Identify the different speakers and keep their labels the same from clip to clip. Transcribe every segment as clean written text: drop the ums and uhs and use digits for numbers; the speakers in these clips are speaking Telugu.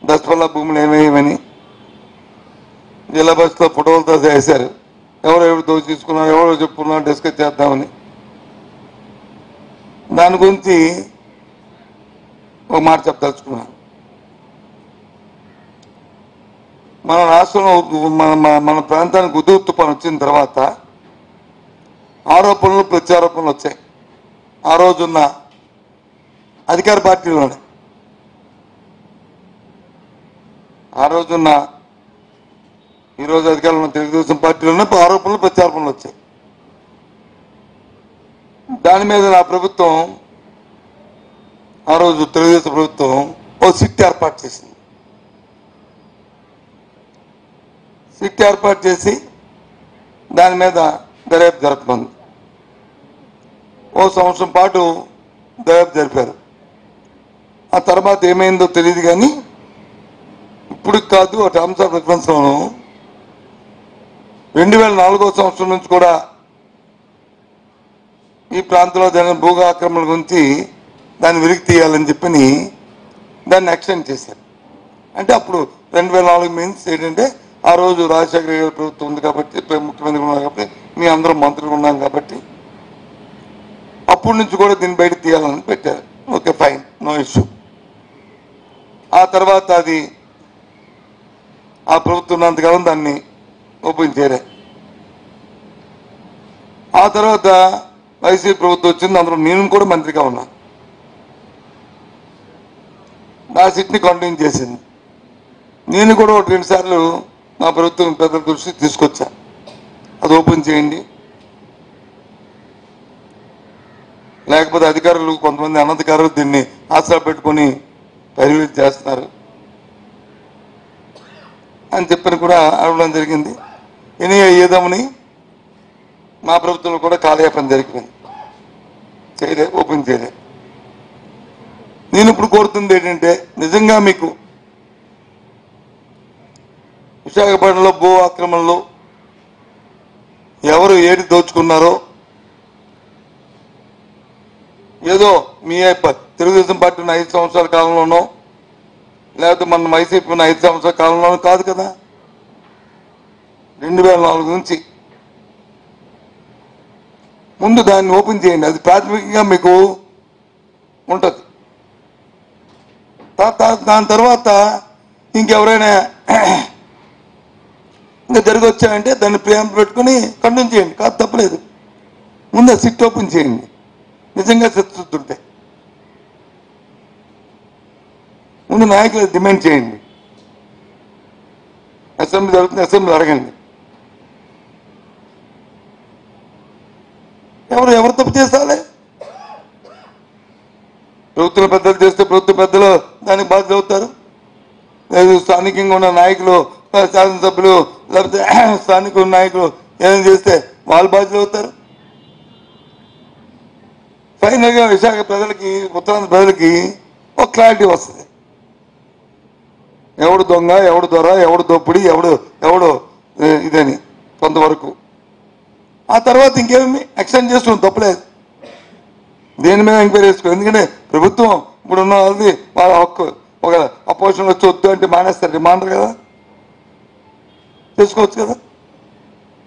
Speaker 1: దశపల్ల భూములు ఏమేయమని జిల్లా బస్సులో ఫోటోలతో చేశారు. ఎవరు దోచేసుకున్నారు, ఎవరో చెప్పుకున్నారు, డిస్కస్ చేద్దామని. దాని గురించి ఒక మాట చెప్పదలుచుకున్నాను. మన రాష్ట్రంలో మన ప్రాంతానికి హుదూద్ తుఫాను వచ్చిన తర్వాత ఆరోపణలు ప్రత్యారోపణలు వచ్చాయి. ఆ రోజున్న అధికార పార్టీలోనే ఈరోజు అధికారంలో తెలుగుదేశం పార్టీలోనే ఆరోపణలు ప్రత్యారోపణలు వచ్చాయి. దాని మీద నా ప్రభుత్వం, ఆ రోజు తెలుగుదేశం ప్రభుత్వం ఓ సిట్ ఏర్పాటు చేసింది. సిట్ ఏర్పాటు చేసి దాని మీద దర్యాప్తు జరపమంది. ఓ సంవత్సరం పాటు దర్యాప్తు జరిపారు. ఆ తర్వాత ఏమైందో తెలియదు కానీ ఇప్పుడు కాదు, ఆ టర్మ్స్ ఆఫ్ రిఫరెన్స్లోను 2004 సంవత్సరం నుంచి కూడా ఈ ప్రాంతంలో జరిగిన భూగా ఆక్రమణ గురించి దాన్ని వెలికి తీయాలని చెప్పని దాన్ని ఎక్స్టెండ్ చేశారు. అంటే అప్పుడు 2004 మీన్స్ ఏంటంటే ఆ రోజు రాజశేఖర గారి ప్రభుత్వం ఉంది కాబట్టి, ముఖ్యమంత్రి ఉన్నారు కాబట్టి, మీ అందరూ మంత్రులు ఉన్నాం కాబట్టి అప్పటి నుంచి కూడా దీన్ని బయట తీయాలని పెట్టారు. Okay, fine, no issue. ఆ తర్వాత అది ఆ ప్రభుత్వం ఉన్నంతకాలం దాన్ని ఓపెన్ చేయలే. ఆ తర్వాత వైసీపీ ప్రభుత్వం వచ్చింది, అందులో నేను కూడా మంత్రిగా ఉన్నా. నా సిట్ని కంటిన్యూ చేసింది. నేను కూడా 1-2 సార్లు నా ప్రభుత్వం పెద్దల దృష్టికి తీసుకొచ్చా, అది ఓపెన్ చేయండి, లేకపోతే అధికారులు కొంతమంది అనధికారులు దీన్ని ఆసరా పెట్టుకొని పరిమితి చేస్తున్నారు అని చెప్పని కూడా అడగడం జరిగింది. ఏదేమని మా ప్రభుత్వంలో కూడా కాలయాపన జరిగిపోయింది, చేయలే, ఓపెన్ చేయలే. నేను ఇప్పుడు కోరుతుంది ఏంటంటే, నిజంగా మీకు విశాఖపట్నంలో భూ ఆక్రమణలో ఎవరు ఏది దోచుకున్నారో, ఏదో మీ తెలుగుదేశం పార్టీ ఉన్న 5 సంవత్సరాల కాలంలోనో లేకపోతే మన వైసీపీ ఉన్న 5 సంవత్సరాల కాలంలోనో కాదు కదా, 2004 నుంచి ముందు దాన్ని ఓపెన్ చేయండి. అది ప్రాథమికంగా మీకు ఉంటుంది. దాని తర్వాత ఇంకెవరైనా ఇంకా జరిగి వచ్చాయంటే దాన్ని ప్రేమ పెట్టుకుని కంటిన్యూ చేయండి, కాదు తప్పలేదు. ముందు సిట్ ఓపెన్ చేయండి, నిజంగా చిత్తశుద్ధి ముందు నాయకులు డిమాండ్ చేయండి. అసెంబ్లీ జరుగుతుంది, అసెంబ్లీ అడగండి. ఎవరు తప్పు చేస్తాలే, ప్రభుత్వ పెద్దలు చేస్తే ప్రభుత్వ పెద్దలు దానికి బాధ్యత అవుతారు. లేదు స్థానికంగా ఉన్న నాయకులు, శాసనసభ్యులు లేకపోతే స్థానిక నాయకులు ఏదైనా చేస్తే వాళ్ళు బాధ్యత అవుతారు. ఫైనల్గా విశాఖ ప్రజలకి, ఉత్తరాంధ్ర ప్రజలకి ఒక క్లారిటీ వస్తుంది. ఎవడు దొంగ, ఎవడు దొర, ఎవడు దోపిడి, ఎవడు ఇదని కొంతవరకు. ఆ తర్వాత ఇంకేమి ఎక్స్టెండ్ చేసుకోండి, తప్పలేదు. దేని మీద ఎంక్వైరీ చేసుకోండి. ఎందుకంటే ప్రభుత్వం ఇప్పుడు ఉన్న వాళ్ళది వాళ్ళ హక్కు. ఒక అపోజిషన్ వచ్చి వద్దు అంటే మానేస్తారు, డిమాండర్ కదా, చేసుకోవచ్చు కదా,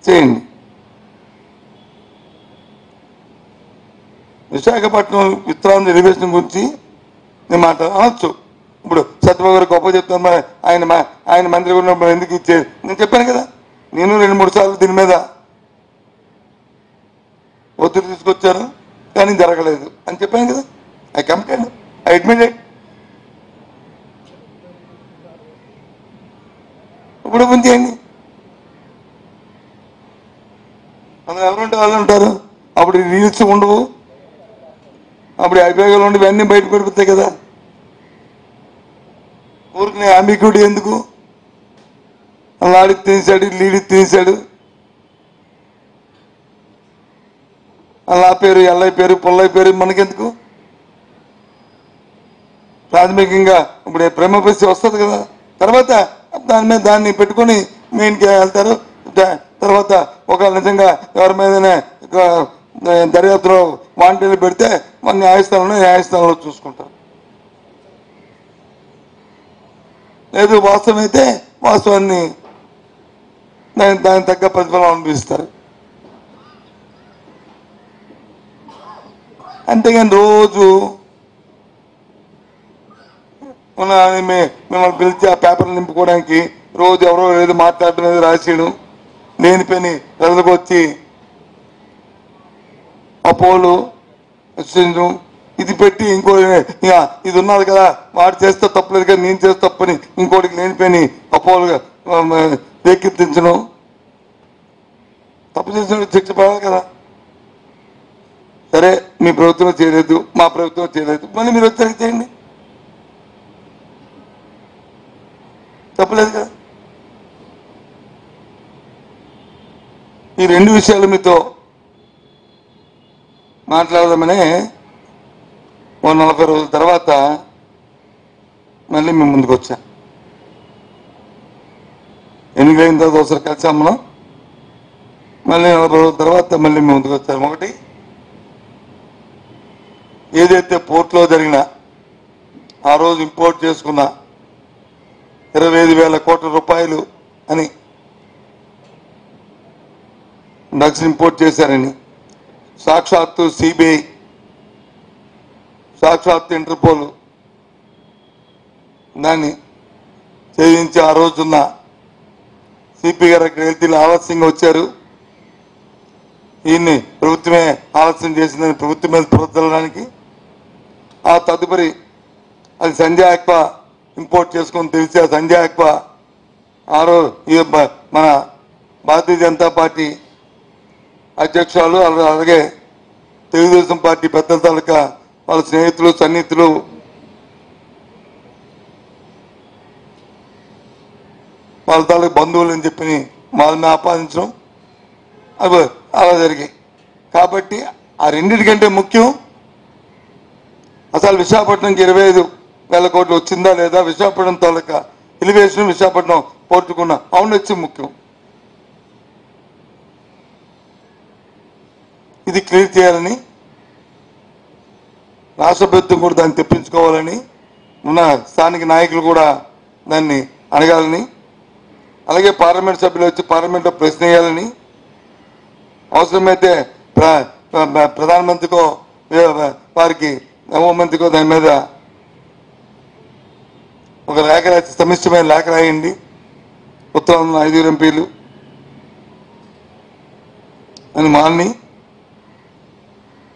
Speaker 1: చేయండి. విశాఖపట్నం ఉత్తరాంధ్ర రిజర్వేషన్ గురించి నేను మాట్లాడచ్చు. ఇప్పుడు సత్యబాబు గారు గొప్ప చెప్తాను, మరి ఆయన మంత్రి ఉన్నప్పుడు ఎందుకు ఇచ్చేది నేను చెప్పాను కదా. నేను 2-3 సార్లు దీని మీద ఒత్తిడి తీసుకొచ్చాను, కానీ జరగలేదు అని చెప్పాను కదా. I complaint, I admitted. ఇప్పుడు ఓపెన్ చేయండి. అందులో ఎవరుంటే వాళ్ళు ఉంటారు. అప్పుడు రీల్స్ ఉండవు, అప్పుడు అభియోగాలు ఉండి ఇవన్నీ బయట పడిపోతాయి కదా. ఊరికి అంబిక్యూటీ ఎందుకు? లాడికి తీసాడు, లీడికి తీసాడు, అలా పేరు, ఎల్లయ్య పేరు, పుల్లయ్య పేరు మనకెందుకు? ప్రాథమికంగా ఇప్పుడు ప్రేమ పరిస్థితి వస్తుంది కదా. తర్వాత దాన్ని పెట్టుకొని మెయిన్కి వెళ్తారు. తర్వాత ఒక నిజంగా ఎవరి మీదనే దర్యాప్తులో వాంటీలు పెడితే మన న్యాయస్థానంలో చూసుకుంటారు. లేదు వాస్తవం అయితే వాస్తవాన్ని దానికి తగ్గ ప్రతిఫలం అనిపిస్తారు. అంతేగాని రోజు మిమ్మల్ని పిలిచి ఆ పేపర్లు నింపుకోవడానికి రోజు ఎవరో ఏదో మాట్లాడటం ఏదో రాసేయడం, లేని పని ప్రజలకు వచ్చి అపోలు ఇది పెట్టి ఇంకో ఇది ఉన్నది కదా వాడు చేస్తే తప్పలేదు కదా నేను చేస్తే తప్పని ఇంకోటికి లేని పని అపోలుగా రేకెత్తించడం, తప్పు చేసిన శిక్ష పడాలి కదా. సరే మీ ప్రభుత్వం చేయలేదు, మా ప్రభుత్వం చేయలేదు, మళ్ళీ మీరు వచ్చాక చేయండి, తప్పలేదు కదా. ఈ రెండు విషయాలు మీతో మాట్లాడదామనే 40 రోజుల తర్వాత మళ్ళీ మేము ముందుకు వచ్చా. ఎన్నికలైన తర్వాత ఒకసారి కలిసాం మనం, మళ్ళీ 40 రోజుల తర్వాత మళ్ళీ మేము ముందుకు వచ్చాము. ఒకటి, ఏదైతే పోర్ట్లో జరిగిన ఆ రోజు ఇంపోర్ట్ చేసుకున్న 25,000 కోట్ల రూపాయలు అని డ్రగ్స్ ఇంపోర్ట్ చేశారని సాక్షాత్తు సిబిఐ, సాక్షాత్తు ఇంటర్పోల్ దాన్ని ఛేదించి ఆ రోజున్న సిపి గారు అక్కడ వెళ్తే ఆలస్యంగా వచ్చారు, ఈయన్ని ప్రభుత్వమే ఆలస్యం చేసిందని ప్రభుత్వం మీద ప్రవర్తించడానికి, ఆ తదుపరి అది సంజయ్ ఆక్వా ఇంపోర్ట్ చేసుకొని తెలిసి ఆ సంజయ్ ఆక్వా మన భారతీయ జనతా పార్టీ అధ్యక్షురాలు అలాగే తెలుగుదేశం పార్టీ పెద్దల తాలూకా వాళ్ళ స్నేహితులు సన్నిహితులు వాళ్ళ తాలూకు బంధువులు అని చెప్పి వాళ్ళని ఆపాదించడం అవి అలా జరిగాయి. కాబట్టి ఆ రెండింటికంటే ముఖ్యం అసలు విశాఖపట్నంకి 25,000 కోట్లు వచ్చిందా లేదా, విశాఖపట్నం తాలూకా ఎలివేషన్ విశాఖపట్నం పోర్టుకున్న ఔన్నత్యం ముఖ్యం. ఇది క్లియర్ చేయాలని రాష్ట్ర ప్రభుత్వం కూడా దాన్ని తెప్పించుకోవాలని, ఉన్న స్థానిక నాయకులు కూడా దాన్ని అడగాలని, అలాగే పార్లమెంట్ సభ్యులు వచ్చి పార్లమెంట్లో ప్రశ్న వేయాలని, అవసరమైతే ప్రధానమంత్రికో వారికి హోంమంత్రికో దాని మీద ఒక లేఖ రాసి సమిష్టమైన లేఖ రాయండి, ఉత్తరాంధ్ర 5 ఎంపీలు అని మాల్ని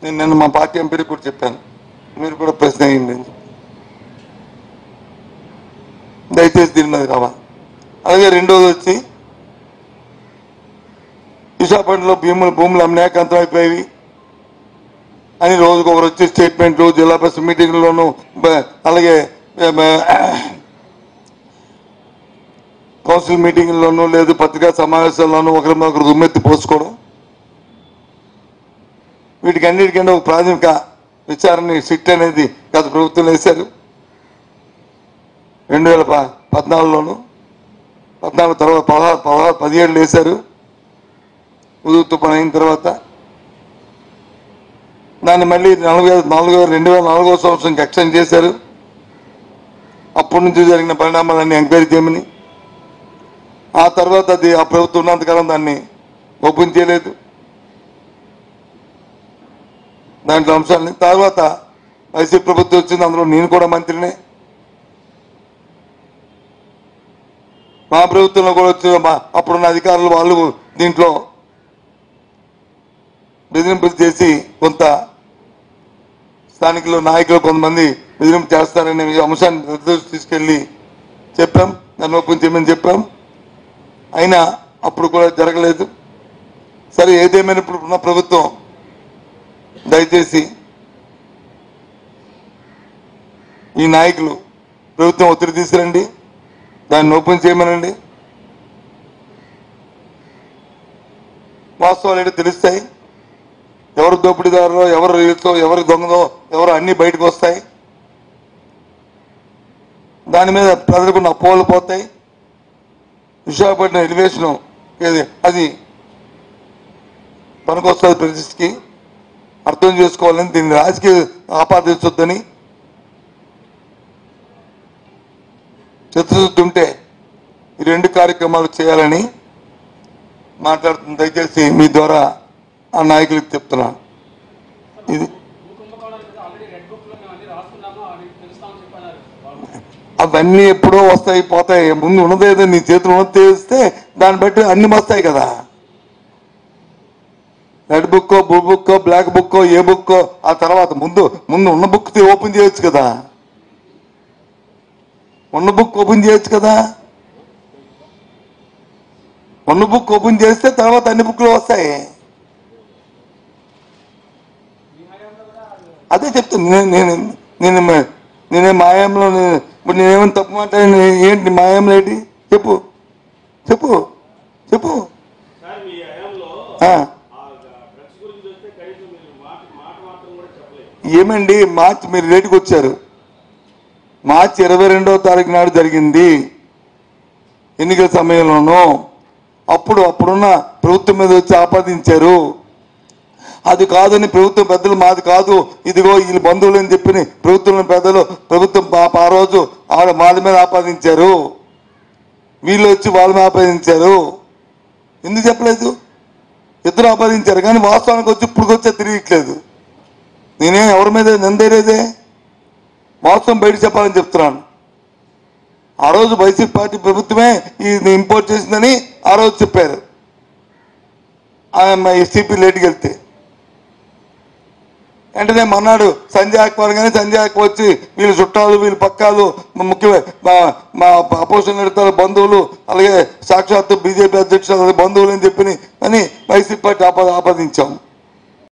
Speaker 1: నేను నిన్న మా పార్టీ ఎంపీకి కూడా చెప్పాను, మీరు కూడా ప్రశ్న అయ్యింది, దయచేసి దీని మీద కావాలి. అలాగే రెండోది వచ్చి విశాఖపట్నంలో భూములు అమ్మాకంతం అయిపోయేవి అని రోజుకు ఒకరు వచ్చి స్టేట్మెంట్లు జిల్లా పరిషత్ మీటింగ్లోనూ అలాగే కౌన్సిల్ మీటింగ్లోనూ లేదు పత్రికా సమావేశాల్లోనూ ఒకరు దుమ్మెత్తి పోసుకోవడం, వీటికి అన్నిటికంటే ఒక ప్రాథమిక విచారణ సిట్ అనేది గత ప్రభుత్వం వేశారు. 2014లోను 14 తర్వాత 17 వేశారు. ఉదుగు తుఫాను అయిన తర్వాత దాన్ని మళ్ళీ 2004 సంవత్సరంకి ఎక్స్టెండ్ చేశారు. అప్పటి నుంచి జరిగిన పరిణామాలన్నీ ఎంక్వైరీ చేయమని, ఆ తర్వాత అది ఆ ప్రభుత్వం ఉన్నంతకాలం దాన్ని ఓపెన్ చేయలేదు. దాంట్లో అంశాలని తర్వాత వైసీపీ ప్రభుత్వం వచ్చింది, అందులో నేను కూడా మంత్రినే, మా ప్రభుత్వంలో కూడా వచ్చిన అప్పుడున్న అధికారులు వాళ్ళు దీంట్లో బెదిరింపులు చేసి కొంత స్థానికులు నాయకులు కొంతమంది బెదిరింపు చేస్తారనే అంశాన్ని తీసుకెళ్ళి చెప్పాం, దాన్ని ఓపెన్ చేయమని చెప్పాం, అయినా అప్పుడు కూడా జరగలేదు. సరే ఏదేమైనా ఇప్పుడు ఉన్న ప్రభుత్వం దయచేసి ఈ నాయకులు ప్రభుత్వం ఒత్తిడి తీసుకురండి, దాన్ని ఓపెన్ చేయమనండి, వాస్తవాలు ఏంటో తెలుస్తాయి, ఎవరు దోపిడీదారులో ఎవరు రీల్తో ఎవరు దొంగదో ఎవరు అన్నీ బయటకు వస్తాయి, దాని మీద ప్రజలకు అపోహలు పోతాయి. విశాఖపట్నం ఎలివేషను అది పనికొస్తుంది ప్రతిష్టకి, అర్థం చేసుకోవాలని, దీన్ని రాజకీయ ఆపాదించొద్దని చిత్తశుద్ధి ఉంటే ఈ 2 కార్యక్రమాలు చేయాలని మాట్లాడుతుంది. దయచేసి మీ ద్వారా ఆ నాయకులకు చెప్తున్నాను. ఇది అవన్నీ ఎప్పుడో వస్తాయి పోతాయి. ముందు ఉన్నదేదో నీ చేతులు ఉన్నది తెలిస్తే దాన్ని బట్టి అన్ని వస్తాయి కదా. రెడ్ బుక్కో, బ్లూ బుక్కో, బ్లాక్ బుక్కో, ఏ బుక్కో ఆ తర్వాత ముందు ఉన్న బుక్ ఓపెన్ చేయొచ్చు కదా. ఉన్న బుక్ ఓపెన్ చేయొచ్చు కదా. ఉన్న బుక్ ఓపెన్ చేస్తే తర్వాత అన్ని బుక్లు వస్తాయి. అదే చెప్తాను. నేనే మాయంలో ఇప్పుడు నేనేమైనా తప్పు మాట్లాడి ఏంటి మాయంలో ఏంటి చెప్పు చెప్పు చెప్పు. ఏమండి మార్చి మీరు రేటుకి వచ్చారు. మార్చి 22వ తారీఖు నాడు జరిగింది ఎన్నికల సమయంలోనూ. అప్పుడున్న ప్రభుత్వం మీద వచ్చి ఆపాదించారు. అది కాదని ప్రభుత్వం పెద్దలు మాది కాదు ఇదిగో వీళ్ళ బంధువులు అని చెప్పి ప్రభుత్వం పెద్దలు ప్రభుత్వం ఆ రోజు మాది మీద ఆపాదించారు. వీళ్ళు వచ్చి వాళ్ళ మీద ఆపాదించారు. ఎందుకు చెప్పలేదు? ఇద్దరు ఆపాదించారు కానీ వాస్తవానికి వచ్చి ఇప్పుడుకొచ్చే తిరిగిట్లేదు. నేనేం ఎవరి మీద నిందేరేదే, వాస్తవం బయట చెప్పాలని చెప్తున్నాను. ఆ రోజు వైసీపీ పార్టీ ప్రభుత్వమే ఇది ఇంపోర్ట్ చేసిందని ఆ రోజు చెప్పారు. సిపి లేట్కి వెళ్తే వెంటనే మన్నాడు సంజయ్ అక్బర్ కానీ సంజయ్ అక్బర్ వచ్చి వీళ్ళు చుట్టాలు వీళ్ళు పక్కాలు ముఖ్యమైన మా అపోజిషన్ నేతల బంధువులు అలాగే సాక్షాత్తు బీజేపీ అధ్యక్షులు బంధువులు అని చెప్పి అని వైసీపీ పార్టీ ఆపాదించాం.